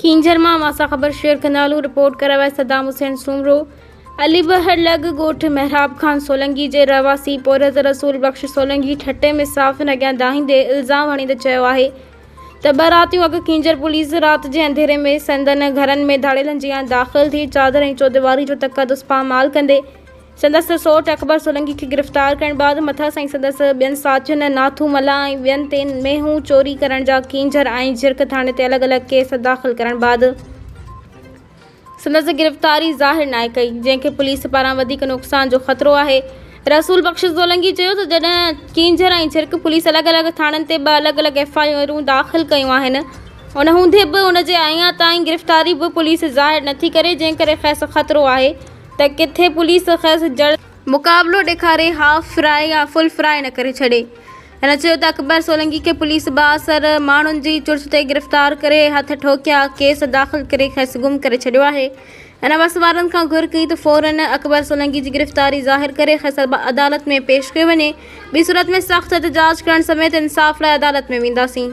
खींजर मां मासा ख़बर शेयर कंदालू रिपोर्ट करावे सदाम हुसैन सुमरो अली बहर लग गोठ महराब खान सोलंकी जे रवासी पोरत रसूल बख्श सोलंकी ठटे में साफ़ अॻियां दाहींदे इल्ज़ाम हणींदे चयो आहे त ॿ रातियूं अॻु खींजर पुलिस रात जे अंधेरे में संदन घरनि में धाड़ेलनि जी दाख़िल थी चादर ऐं चौदीवारी जो तक़दुस पामाल कंदे संदसि सोट अकबर सोलंकी खे गिरफ़्तार करण बाद मथस ऐं संदसि ॿियनि साथियुनि नाथू मला ऐं ॿियनि ते मेहूं चोरी करण जा खींजर ऐं झिरक थाणे ते अलॻि अलॻि केस दाख़िल करण बाद संदसि गिरफ़्तारी ज़ाहिर नाहे कई, जंहिंखे पुलिस पारां वधीक नुक़सान जो ख़तरो आहे। रसूल बख्श सोलंकी चयो त जॾहिं खींजर ऐं झिरक पुलिस अलॻि अलॻि थाणनि ते ॿ अलॻि अलॻि FIRूं दाख़िल कयूं आहिनि, उन हूंदे बि उन जे अञा ताईं गिरफ़्तारी बि पुलिस ज़ाहिर नथी करे, जंहिं करे ख़ैस ख़तरो आहे त किथे पुलिस ख़ैस जड़ मुक़ाबिलो ॾेखारे हाफ फ्राई या फुल फ्राई न करे छॾे। हिन चयो त अकबर सोलंकी खे पुलिस बाअसर माण्हुनि जी चुर्स ते गिरफ़्तार करे हथ ठोकिया केस दाख़िल करे ख़ैस गुम करे छॾियो आहे। हिन वसवारनि खां घुर कई त फ़ौरन अकबर सोलंकी जी गिरफ़्तारी ज़ाहिर करे ख़ैस अदालत में पेश कयो वञे, ॿी सूरत में सख़्त एहतिजाज करण समेत इंसाफ़ लाइ अदालत में वेंदासीं।